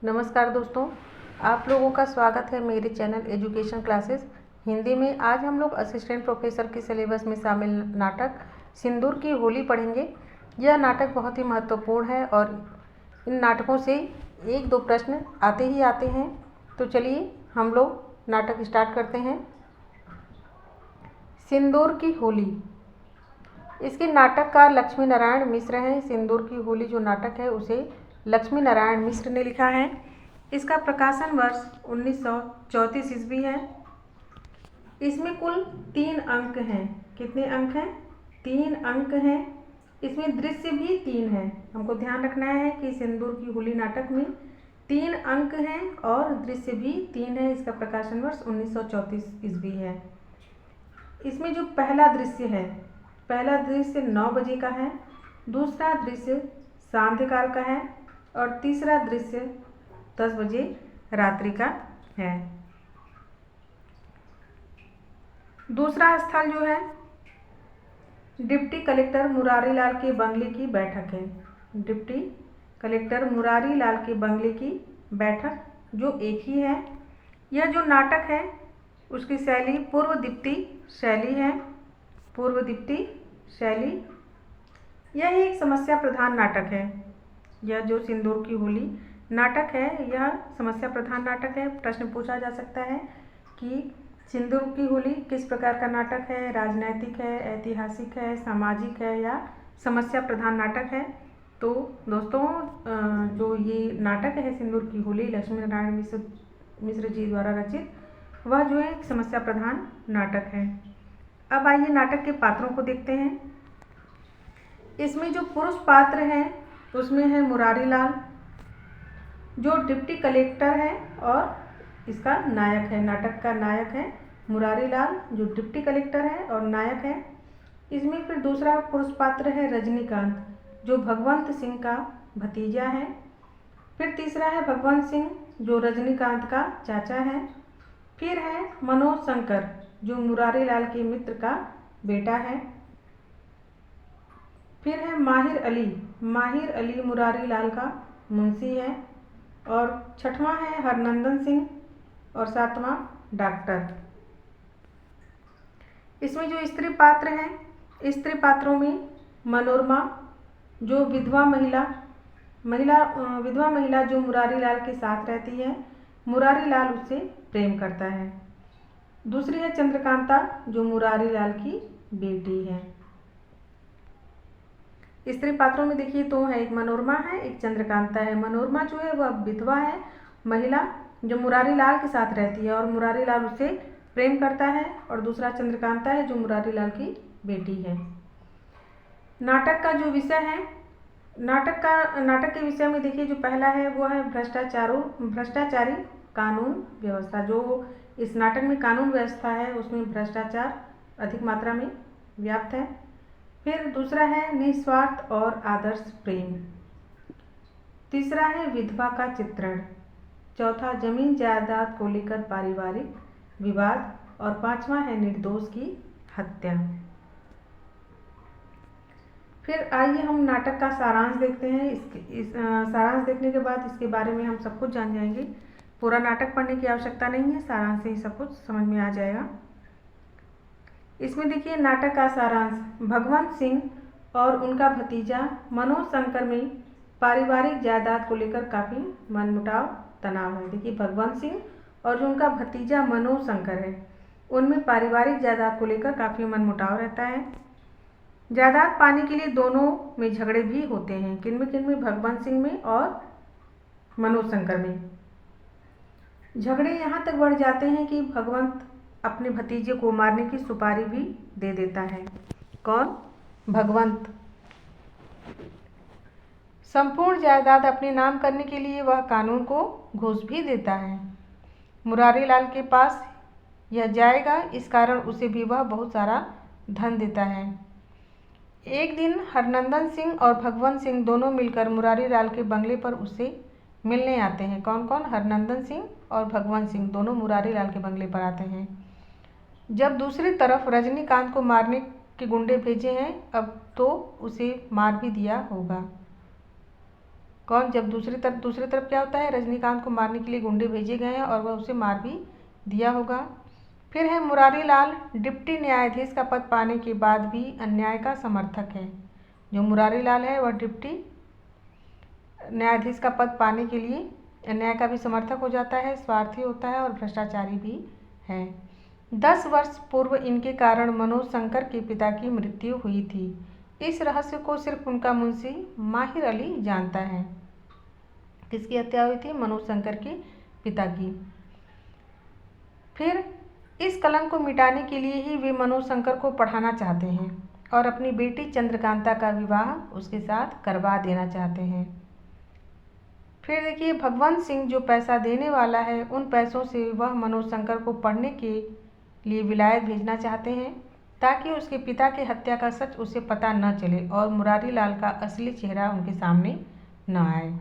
नमस्कार दोस्तों, आप लोगों का स्वागत है मेरे चैनल एजुकेशन क्लासेस हिंदी में। आज हम लोग असिस्टेंट प्रोफेसर की सिलेबस में शामिल नाटक सिंदूर की होली पढ़ेंगे। यह नाटक बहुत ही महत्वपूर्ण है और इन नाटकों से एक दो प्रश्न आते ही आते हैं। तो चलिए हम लोग नाटक स्टार्ट करते हैं। सिंदूर की होली। इसके नाटककार लक्ष्मी नारायण मिश्र हैं। सिंदूर की होली जो नाटक है उसे लक्ष्मी नारायण मिश्र ने लिखा है। इसका प्रकाशन वर्ष 1934 ईस्वी है। इसमें कुल 3 अंक हैं। कितने अंक हैं? 3 अंक हैं। इसमें दृश्य भी 3 हैं। हमको ध्यान रखना है कि सिंदूर की होली नाटक में 3 अंक हैं और दृश्य भी 3 है। इसका प्रकाशन वर्ष 1934 ईस्वी है। इसमें जो पहला दृश्य है, पहला दृश्य 9 बजे का है, दूसरा दृश्य सांध्यकाल का है और तीसरा दृश्य 10 बजे रात्रि का है। दूसरा स्थल जो है डिप्टी कलेक्टर मुरारी लाल के बंगले की बैठक है। डिप्टी कलेक्टर मुरारी लाल के बंगले की बैठक जो एक ही है। यह जो नाटक है उसकी शैली पूर्व दीप्ति शैली है। पूर्व दीप्ति शैली। यह एक समस्या प्रधान नाटक है। यह जो सिंदूर की होली नाटक है यह समस्या प्रधान नाटक है। प्रश्न पूछा जा सकता है कि सिंदूर की होली किस प्रकार का नाटक है, राजनैतिक है, ऐतिहासिक है, सामाजिक है या समस्या प्रधान नाटक है। तो दोस्तों जो ये नाटक है सिंदूर की होली लक्ष्मी नारायण मिश्र जी द्वारा रचित, वह जो है एक समस्या प्रधान नाटक है। अब आइए नाटक के पात्रों को देखते हैं। इसमें जो पुरुष पात्र हैं उसमें है मुरारी लाल जो डिप्टी कलेक्टर है और इसका नायक है। नाटक का नायक है मुरारी लाल जो डिप्टी कलेक्टर है और नायक है। इसमें फिर दूसरा पुरुष पात्र है रजनीकांत जो भगवंत सिंह का भतीजा है। फिर तीसरा है भगवंत सिंह जो रजनीकांत का चाचा है। फिर है मनोज शंकर जो मुरारी लाल के मित्र का बेटा है। फिर है माहिर अली मुरारी लाल का मुंशी है। और छठवां है हरनंदन सिंह और सातवां डॉक्टर। इसमें जो स्त्री पात्र हैं, स्त्री पात्रों में मनोरमा जो विधवा महिला जो मुरारी लाल के साथ रहती है, मुरारी लाल उससे प्रेम करता है। दूसरी है चंद्रकांता जो मुरारी लाल की बेटी है। स्त्री पात्रों में देखिए तो है एक मनोरमा है, एक चंद्रकांता है। मनोरमा जो है वह विधवा है, महिला जो मुरारी लाल के साथ रहती है और मुरारी लाल उससे प्रेम करता है। और दूसरा चंद्रकांता है जो मुरारी लाल की बेटी है। नाटक का जो विषय है, नाटक के विषय में देखिए जो पहला है वो है भ्रष्टाचारी कानून व्यवस्था। जो इस नाटक में कानून व्यवस्था है उसमें भ्रष्टाचार अधिक मात्रा में व्याप्त है। फिर दूसरा है निस्वार्थ और आदर्श प्रेम। तीसरा है विधवा का चित्रण। चौथा जमीन जायदाद को लेकर पारिवारिक विवाद। और पांचवा है निर्दोष की हत्या। फिर आइए हम नाटक का सारांश देखते हैं। सारांश देखने के बाद इसके बारे में हम सब कुछ जान जाएंगे। पूरा नाटक पढ़ने की आवश्यकता नहीं है, सारांश से ही सब कुछ समझ में आ जाएगा। इसमें देखिए नाटक का सारांश, भगवंत सिंह और उनका भतीजा मनोज शंकर में पारिवारिक जायदाद को लेकर काफ़ी मनमुटाव तनाव है। देखिए भगवंत सिंह और जो उनका भतीजा मनोज शंकर है उनमें पारिवारिक जायदाद को लेकर काफ़ी मनमुटाव रहता है। जायदाद पाने के लिए दोनों में झगड़े भी होते हैं। किन में? भगवंत सिंह में और मनोज शंकर में। झगड़े यहाँ तक बढ़ जाते हैं कि भगवंत अपने भतीजे को मारने की सुपारी भी दे देता है। कौन? भगवंत। संपूर्ण जायदाद अपने नाम करने के लिए वह कानून को घूस भी देता है। मुरारी लाल के पास यह जाएगा, इस कारण उसे भी वह बहुत सारा धन देता है। एक दिन हरनंदन सिंह और भगवंत सिंह दोनों मिलकर मुरारी लाल के बंगले पर उससे मिलने आते हैं। कौन कौन? हरनंदन सिंह और भगवंत सिंह दोनों मुरारी लाल के बंगले पर आते हैं। जब दूसरी तरफ रजनीकांत को मारने के गुंडे भेजे हैं, अब तो उसे मार भी दिया होगा। कौन, जब दूसरी तरफ क्या होता है, रजनीकांत को मारने के लिए गुंडे भेजे गए हैं और वह उसे मार भी दिया होगा। फिर है मुरारी लाल डिप्टी न्यायाधीश का पद पाने के बाद भी अन्याय का समर्थक है। जो मुरारी लाल है वह डिप्टी न्यायाधीश का पद पाने के लिए अन्याय का भी समर्थक हो जाता है, स्वार्थी होता है और भ्रष्टाचारी भी है। 10 वर्ष पूर्व इनके कारण मनोज शंकर के पिता की मृत्यु हुई थी। इस रहस्य को सिर्फ उनका मुंशी माहिर अली जानता है। किसकी हत्या हुई थी? मनोज शंकर के पिता की। फिर इस कलंक को मिटाने के लिए ही वे मनोज शंकर को पढ़ाना चाहते हैं और अपनी बेटी चंद्रकांता का विवाह उसके साथ करवा देना चाहते हैं। फिर देखिए, भगवंत सिंह जो पैसा देने वाला है, उन पैसों से वह मनोज शंकर को पढ़ने के लिए विलायत भेजना चाहते हैं ताकि उसके पिता की हत्या का सच उसे पता न चले और मुरारी लाल का असली चेहरा उनके सामने न आए।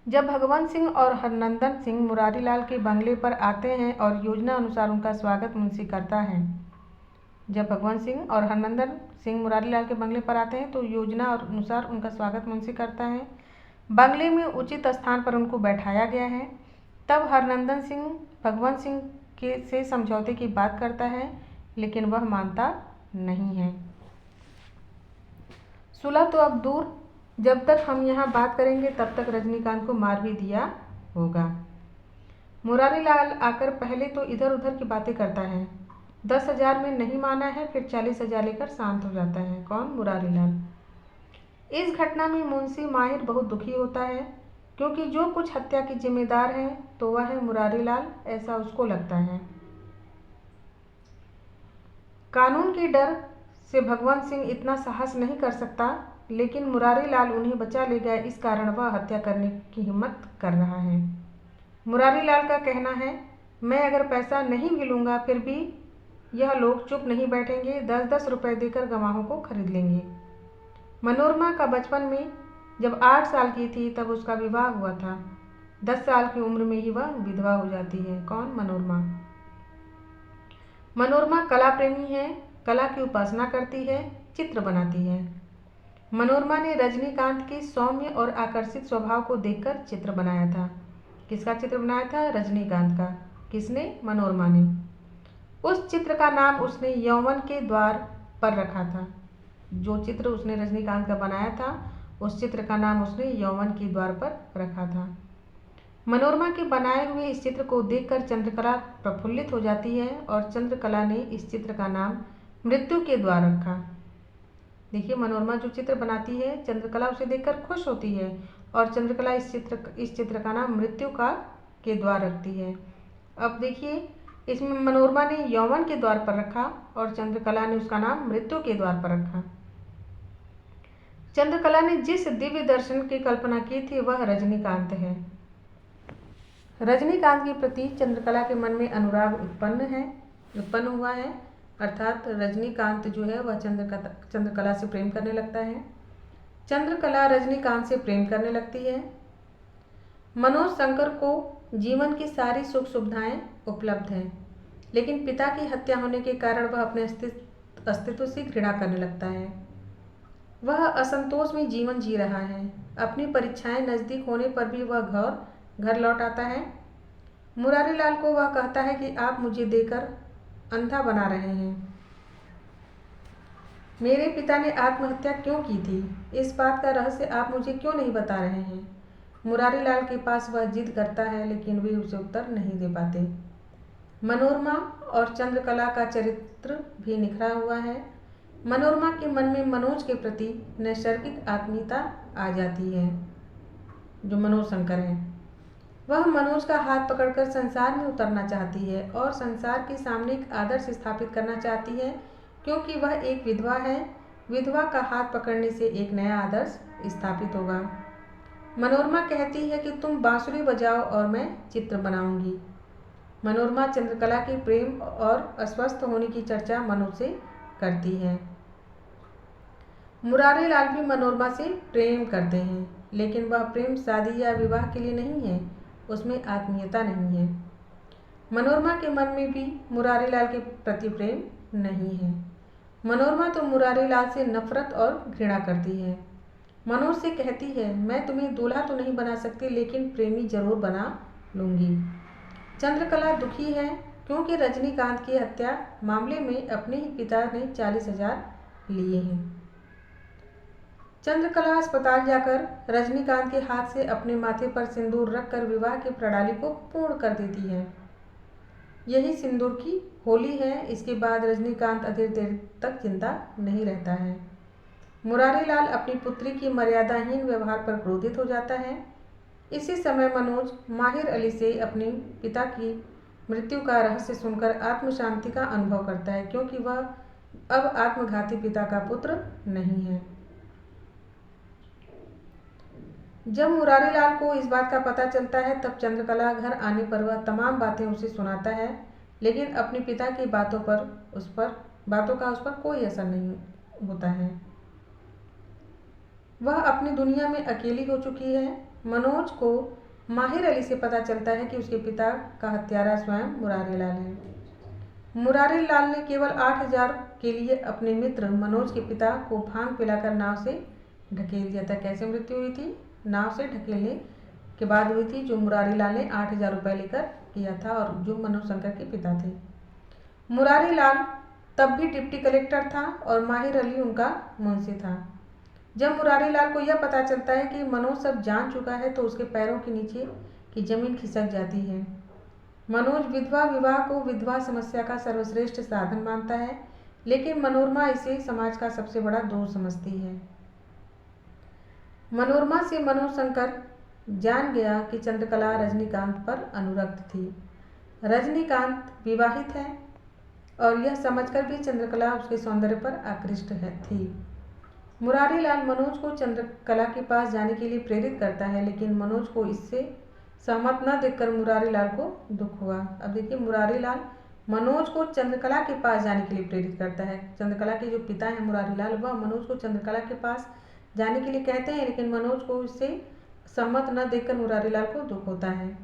जब भगवंत सिंह और हरनंदन सिंह मुरारी लाल के बंगले पर आते हैं और योजना अनुसार उनका स्वागत मुंशी करता है। जब भगवंत सिंह और हरनंदन सिंह मुरारी लाल के बंगले पर आते हैं तो योजना अनुसार उनका स्वागत मुंशी करता है। बंगले में उचित स्थान पर उनको बैठाया गया है। तब हरनंदन सिंह भगवंत सिंह से समझौते की बात करता है, लेकिन वह मानता नहीं है। सुलह तो अब दूर, जब तक हम यहाँ बात करेंगे तब तक रजनीकांत को मार भी दिया होगा। मुरारी लाल आकर पहले तो इधर उधर की बातें करता है। 10,000 में नहीं माना है, फिर 40,000 लेकर शांत हो जाता है। कौन? मुरारी लाल। इस घटना में मुंशी माहिर बहुत दुखी होता है, क्योंकि जो कुछ हत्या की जिम्मेदार है तो वह है मुरारी लाल, ऐसा उसको लगता है। कानून के डर से भगवंत सिंह इतना साहस नहीं कर सकता, लेकिन मुरारी लाल उन्हें बचा ले गया, इस कारण वह हत्या करने की हिम्मत कर रहा है। मुरारी लाल का कहना है, मैं अगर पैसा नहीं भी लूँगा फिर भी यह लोग चुप नहीं बैठेंगे, 10-10 रुपये देकर गवाहों को खरीद लेंगे। मनोरमा का बचपन में जब 8 साल की थी तब उसका विवाह हुआ था। 10 साल की उम्र में ही वह विधवा हो जाती है। कौन? मनोरमा। मनोरमा कला प्रेमी है, कला की उपासना करती है, चित्र बनाती है। मनोरमा ने रजनीकांत के सौम्य और आकर्षित स्वभाव को देखकर चित्र बनाया था। किसका चित्र बनाया था? रजनीकांत का। किसने? मनोरमा ने। उस चित्र का नाम उसने यौवन के द्वार पर रखा था। जो चित्र उसने रजनीकांत का बनाया था, उस चित्र का नाम उसने यौवन के द्वार पर रखा था। मनोरमा के बनाए हुए इस चित्र को देखकर चंद्रकला प्रफुल्लित हो जाती है और चंद्रकला ने इस चित्र का नाम मृत्यु के द्वार रखा। देखिए, मनोरमा जो चित्र बनाती है, चंद्रकला उसे देखकर खुश होती है और चंद्रकला इस चित्र का नाम मृत्यु के द्वार रखती है। अब देखिए, इसमें मनोरमा ने यौवन के द्वार पर रखा और चंद्रकला ने उसका नाम मृत्यु के द्वार पर रखा। चंद्रकला ने जिस दिव्य दर्शन की कल्पना की थी वह रजनीकांत है। रजनीकांत के प्रति चंद्रकला के मन में अनुराग उत्पन्न हुआ है, अर्थात रजनीकांत जो है वह चंद्रकला से प्रेम करने लगता है। चंद्रकला रजनीकांत से प्रेम करने लगती है। मनोज शंकर को जीवन की सारी सुख सुविधाएं उपलब्ध हैं, लेकिन पिता की हत्या होने के कारण वह अपने अस्तित्व से घृणा करने लगता है। वह असंतोष में जीवन जी रहा है। अपनी परीक्षाएं नज़दीक होने पर भी वह घर लौट आता है। मुरारी लाल को वह कहता है कि आप मुझे देकर अंधा बना रहे हैं। मेरे पिता ने आत्महत्या क्यों की थी, इस बात का रहस्य आप मुझे क्यों नहीं बता रहे हैं? मुरारी लाल के पास वह जिद करता है, लेकिन वे उसे उत्तर नहीं दे पाते। मनोरमा और चंद्रकला का चरित्र भी निखरा हुआ है। मनोरमा के मन में मनोज के प्रति नैसर्गिक आत्मीयता आ जाती है। जो मनोज शंकर है, वह मनोज का हाथ पकड़कर संसार में उतरना चाहती है और संसार के सामने एक आदर्श स्थापित करना चाहती है, क्योंकि वह एक विधवा है। विधवा का हाथ पकड़ने से एक नया आदर्श स्थापित होगा। मनोरमा कहती है कि तुम बांसुरी बजाओ और मैं चित्र बनाऊंगी। मनोरमा चंद्रकला के प्रेम और अस्वस्थ होने की चर्चा मनोज से करती है। मुरारी लाल भी मनोरमा से प्रेम करते हैं, लेकिन वह प्रेम शादी या विवाह के लिए नहीं है, उसमें आत्मीयता नहीं है। मनोरमा के मन में भी मुरारी लाल के प्रति प्रेम नहीं है। मनोरमा तो मुरारी लाल से नफरत और घृणा करती है। मनोज से कहती है, मैं तुम्हें दूल्हा तो नहीं बना सकती लेकिन प्रेमी जरूर बना लूंगी। चंद्रकला दुखी है क्योंकि रजनीकांत की हत्या मामले में अपने ही पिता ने 40,000 लिए हैं। चंद्रकला अस्पताल जाकर रजनीकांत के हाथ से अपने माथे पर सिंदूर रखकर विवाह की प्रणाली को पूर्ण कर देती है। यही सिंदूर की होली है। इसके बाद रजनीकांत अधिक देर तक जिंदा नहीं रहता है। मुरारीलाल अपनी पुत्री की मर्यादाहीन व्यवहार पर क्रोधित हो जाता है। इसी समय मनोज माहिर अली से अपने पिता की मृत्यु का रहस्य सुनकर आत्मशांति का अनुभव करता है, क्योंकि वह अब आत्मघाती पिता का पुत्र नहीं है। जब मुरारीलाल को इस बात का पता चलता है तब चंद्रकला घर आने पर वह तमाम बातें उसे सुनाता है, लेकिन अपने पिता की बातों का उस पर कोई असर नहीं होता है। वह अपनी दुनिया में अकेली हो चुकी है। मनोज को माहिर अली से पता चलता है कि उसके पिता का हत्यारा स्वयं मुरारीलाल है। मुरारीलाल ने केवल 8,000 के लिए अपने मित्र मनोज के पिता को भांग पिलाकर नाव से ढकेल दिया था। कैसे मृत्यु हुई थी? नाव से ढकेलने के बाद हुई थी, जो मुरारीलाल ने 8,000 रुपये लेकर किया था और जो मनोज शंकर के पिता थे। मुरारीलाल तब भी डिप्टी कलेक्टर था और माहिर अली उनका मुंशी था। जब मुरारीलाल को यह पता चलता है कि मनोज सब जान चुका है तो उसके पैरों के नीचे की जमीन खिसक जाती है। मनोज विधवा विवाह को विधवा समस्या का सर्वश्रेष्ठ साधन मानता है, लेकिन मनोरमा इसे समाज का सबसे बड़ा दोष समझती है। मनोरमा से मनोज शंकर जान गया कि चंद्रकला रजनीकांत पर अनुरक्त थी। रजनीकांत विवाहित है और यह समझकर भी चंद्रकला उसके सौंदर्य पर आकृष्ट थी। मुरारीलाल मनोज को चंद्रकला के पास जाने के लिए प्रेरित करता है, लेकिन मनोज को इससे सहमत न देखकर मुरारीलाल को दुख हुआ। अब देखिए, मुरारीलाल मनोज को चंद्रकला के पास जाने के लिए प्रेरित करता है। चंद्रकला के जो पिता हैं मुरारीलाल, वह मनोज को चंद्रकला के पास जाने के लिए कहते हैं, लेकिन मनोज को इससे सहमत न देखकर मुरारीलाल को दुख होता है।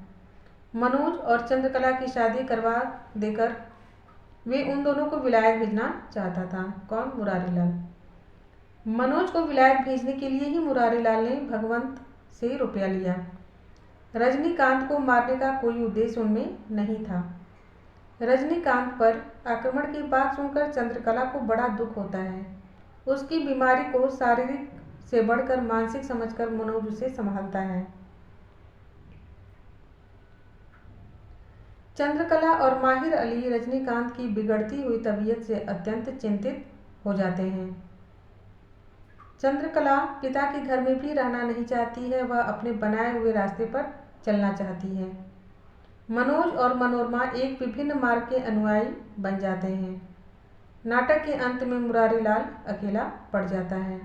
मनोज और चंद्रकला की शादी करवा देकर वे उन दोनों को विलायत भेजना चाहता था। कौन? मुरारीलाल। मनोज को विलायत भेजने के लिए ही मुरारीलाल ने भगवंत से रुपया लिया। रजनीकांत को मारने का कोई उद्देश्य उनमें नहीं था। रजनीकांत पर आक्रमण की बात सुनकर चंद्रकला को बड़ा दुख होता है। उसकी बीमारी को शारीरिक से बढ़कर मानसिक समझकर मनोज उसे संभालता है। चंद्रकला और माहिर अली रजनीकांत की बिगड़ती हुई तबीयत से अत्यंत चिंतित हो जाते हैं। चंद्रकला पिता के घर में भी रहना नहीं चाहती है, वह अपने बनाए हुए रास्ते पर चलना चाहती है। मनोज और मनोरमा एक विभिन्न मार्ग के अनुयायी बन जाते हैं। नाटक के अंत में मुरारीलाल अकेला पड़ जाता है।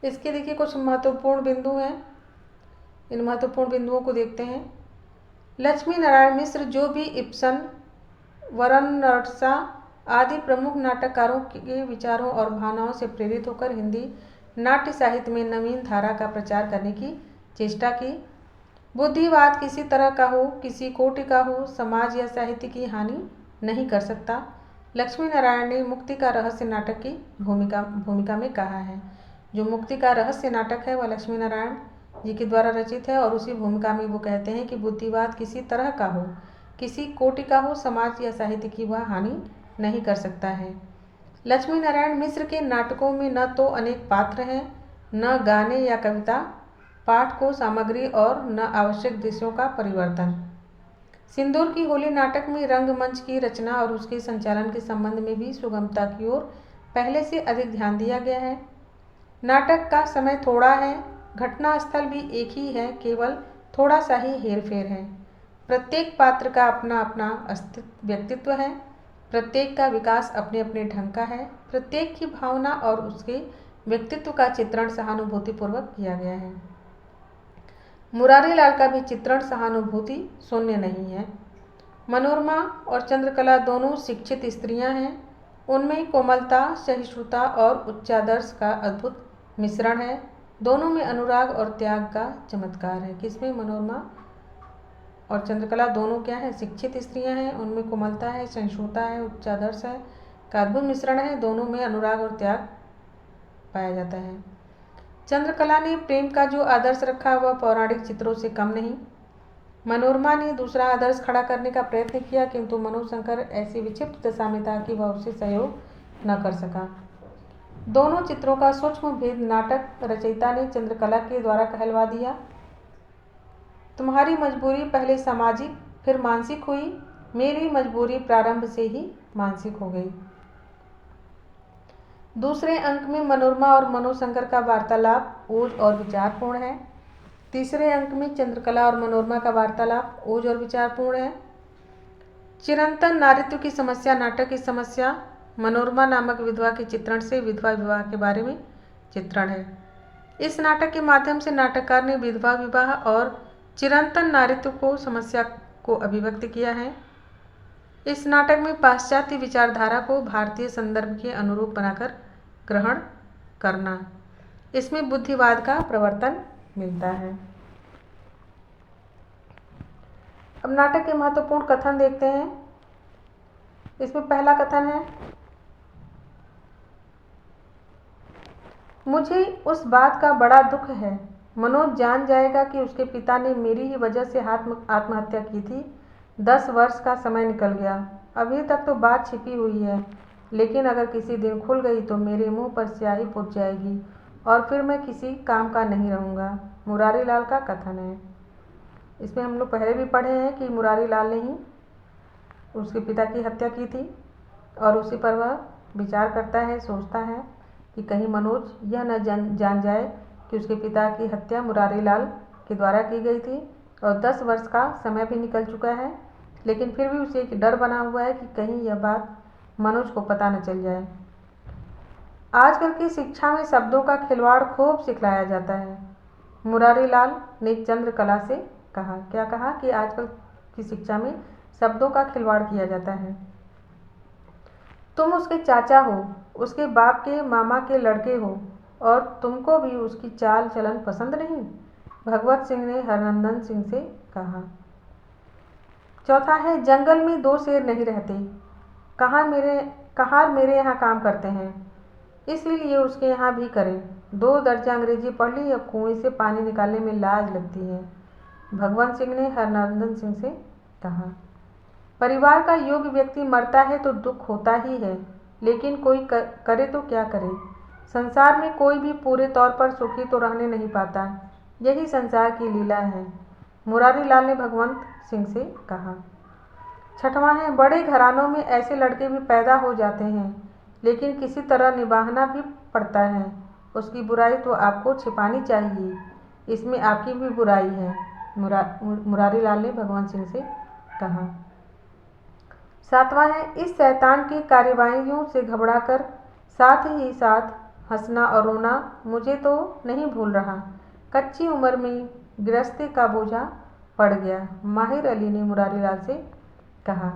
इसके देखिए कुछ महत्वपूर्ण बिंदु हैं। इन महत्वपूर्ण बिंदुओं को देखते हैं। लक्ष्मी नारायण मिश्र, जो भी इब्सन, वरनर्सा आदि प्रमुख नाटककारों के विचारों और भावनाओं से प्रेरित होकर हिंदी नाट्य साहित्य में नवीन धारा का प्रचार करने की चेष्टा की। बुद्धिवाद किसी तरह का हो, किसी कोटि का हो, समाज या साहित्य की हानि नहीं कर सकता। लक्ष्मी नारायण ने मुक्ति का रहस्य नाटक की भूमिका में कहा है। जो मुक्ति का रहस्य नाटक है वह लक्ष्मी नारायण जी के द्वारा रचित है और उसी भूमिका में वो कहते हैं कि बुद्धिवाद किसी तरह का हो, किसी कोटि का हो, समाज या साहित्य की वह हानि नहीं कर सकता है। लक्ष्मी नारायण मिश्र के नाटकों में न तो अनेक पात्र हैं, न गाने या कविता पाठ को सामग्री और न आवश्यक दृश्यों का परिवर्तन। सिंदूर की होली नाटक में रंगमंच की रचना और उसके संचालन के संबंध में भी सुगमता की ओर पहले से अधिक ध्यान दिया गया है। नाटक का समय थोड़ा है, घटना स्थल भी एक ही है, केवल थोड़ा सा ही हेरफेर है। प्रत्येक पात्र का अपना अपना व्यक्तित्व है, प्रत्येक का विकास अपने अपने ढंग का है, प्रत्येक की भावना और उसके व्यक्तित्व का चित्रण सहानुभूतिपूर्वक किया गया है। मुरारीलाल का भी चित्रण सहानुभूति शून्य नहीं है। मनोरमा और चंद्रकला दोनों शिक्षित स्त्रियां हैं। उनमें कोमलता, सहिष्णुता और उच्चादर्श का अद्भुत मिश्रण है। दोनों में अनुराग और त्याग का चमत्कार है। किसमें? मनोरमा और चंद्रकला दोनों क्या है? शिक्षित स्त्रियां हैं। उनमें कोमलता है, सहिष्णुता है, उच्चादर्श है का अद्भुत मिश्रण है। दोनों में अनुराग और त्याग पाया जाता है। चंद्रकला ने प्रेम का जो आदर्श रखा वह पौराणिक चित्रों से कम नहीं। मनोरमा ने दूसरा आदर्श खड़ा करने का प्रयत्न किया, किंतु मनोशंकर ऐसी विक्षिप्त दशा में था कि वह उससे सहयोग न कर सका। दोनों चित्रों का सूक्ष्म भेद नाटक रचयिता ने चंद्रकला के द्वारा कहलवा दिया। तुम्हारी मजबूरी पहले सामाजिक फिर मानसिक हुई, मेरी मजबूरी प्रारंभ से ही मानसिक हो गई। दूसरे अंक में मनोरमा और मनोशंकर का वार्तालाप ओज और विचारपूर्ण है। तीसरे अंक में चंद्रकला और मनोरमा का वार्तालाप ओज और विचारपूर्ण है। चिरंतन नारित्व की समस्या नाटक की समस्या मनोरमा नामक विधवा के चित्रण से विधवा विवाह के बारे में चित्रण है। इस नाटक के माध्यम से नाटककार ने विधवा विवाह और चिरंतन नारित्व को समस्या को अभिव्यक्त किया है। इस नाटक में पाश्चात्य विचारधारा को भारतीय संदर्भ के अनुरूप बनाकर ग्रहण करना, इसमें बुद्धिवाद का प्रवर्तन मिलता है। अब नाटक के महत्वपूर्ण कथन देखते हैं। इसमें पहला कथन है, मुझे उस बात का बड़ा दुख है, मनोज जान जाएगा कि उसके पिता ने मेरी ही वजह से आत्महत्या की थी। 10 वर्ष का समय निकल गया, अभी तक तो बात छिपी हुई है, लेकिन अगर किसी दिन खुल गई तो मेरे मुंह पर स्याही पुत जाएगी और फिर मैं किसी काम का नहीं रहूँगा। मुरारी लाल का कथन है। इसमें हम लोग पहले भी पढ़े हैं कि मुरारी लाल ने ही उसके पिता की हत्या की थी और उसी पर वह विचार करता है, सोचता है कि कहीं मनोज यह न जान जाए कि उसके पिता की हत्या मुरारी लाल के द्वारा की गई थी और 10 वर्ष का समय भी निकल चुका है, लेकिन फिर भी उसे एक डर बना हुआ है कि कहीं यह बात मनोज को पता न चल जाए। आजकल की शिक्षा में शब्दों का खिलवाड़ खूब सिखलाया जाता है। मुरारी लाल ने चंद्रकला से कहा, क्या कहा कि आजकल की शिक्षा में शब्दों का खिलवाड़ किया जाता है। तुम उसके चाचा हो, उसके बाप के मामा के लड़के हो और तुमको भी उसकी चाल चलन पसंद नहीं। भगवत सिंह ने हरनंदन सिंह से कहा। चौथा है, जंगल में 2 शेर नहीं रहते, कहार मेरे यहाँ काम करते हैं, इसलिए ये उसके यहाँ भी करें। 2 दर्जा अंग्रेजी पढ़ ली, अब कुएं से पानी निकालने में लाज लगती है। भगवंत सिंह ने हरनंदन सिंह से कहा। परिवार का योग्य व्यक्ति मरता है तो दुख होता ही है, लेकिन कोई करे तो क्या करे। संसार में कोई भी पूरे तौर पर सुखी तो रहने नहीं पाता, यही संसार की लीला है। मुरारी लाल ने भगवंत सिंह से कहा। छठवां है, बड़े घरानों में ऐसे लड़के भी पैदा हो जाते हैं, लेकिन किसी तरह निभाना भी पड़ता है। उसकी बुराई तो आपको छिपानी चाहिए, इसमें आपकी भी बुराई है। मुरारी लाल ने भगवंत सिंह से कहा। सातवां है, इस शैतान की कार्यवाहियों से घबराकर साथ ही साथ हंसना और रोना मुझे तो नहीं भूल रहा। कच्ची उम्र में गृहस्थी का बोझा पड़ गया। माहिर अली ने मुरारी लाल से कहा।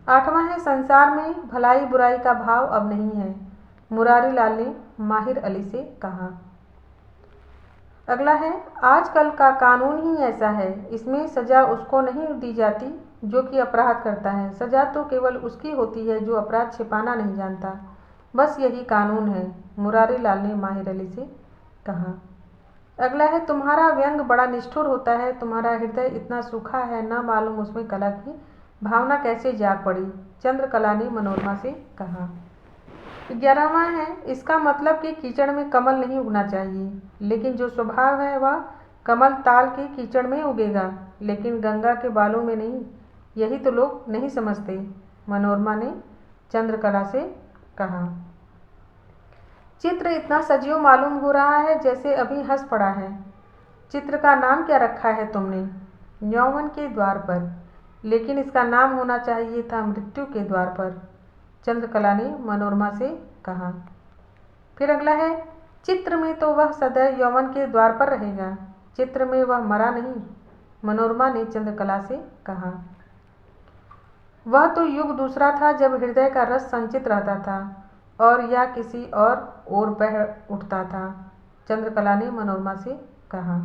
आठवां है, संसार में भलाई बुराई का भाव अब नहीं है। मुरारी लाल ने माहिर अली से कहा। अगला है, आजकल का कानून ही ऐसा है, इसमें सजा उसको नहीं दी जाती जो कि अपराध करता है। सजा तो केवल उसकी होती है जो अपराध छिपाना नहीं जानता। बस यही कानून है। मुरारी लाल ने माहिर अली से कहा। अगला है, तुम्हारा व्यंग बड़ा निष्ठुर होता है, तुम्हारा हृदय इतना सूखा है, न मालूम उसमें कला की भावना कैसे जाग पड़ी। चंद्रकला ने मनोरमा से कहा। 11वां है, इसका मतलब कि कीचड़ में कमल नहीं उगना चाहिए, लेकिन जो स्वभाव है वह कमल ताल के कीचड़ में उगेगा, लेकिन गंगा के बालों में नहीं। यही तो लोग नहीं समझते। मनोरमा ने चंद्रकला से कहा। चित्र इतना सजीव मालूम हो रहा है जैसे अभी हंस पड़ा है। चित्र का नाम क्या रखा है तुमने? यौवन के द्वार पर, लेकिन इसका नाम होना चाहिए था मृत्यु के द्वार पर। चंद्रकला ने मनोरमा से कहा। फिर अगला है, चित्र में तो वह सदैव यौवन के द्वार पर रहेगा, चित्र में वह मरा नहीं। मनोरमा ने चंद्रकला से कहा। वह तो युग दूसरा था जब हृदय का रस संचित रहता था और या किसी और ओर बह उठता था। चंद्रकला ने मनोरमा से कहा।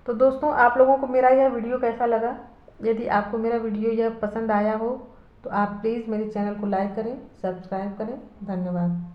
तो दोस्तों, आप लोगों को मेरा यह वीडियो कैसा लगा? यदि आपको मेरा वीडियो यह पसंद आया हो तो आप प्लीज़ मेरे चैनल को लाइक करें, सब्सक्राइब करें। धन्यवाद।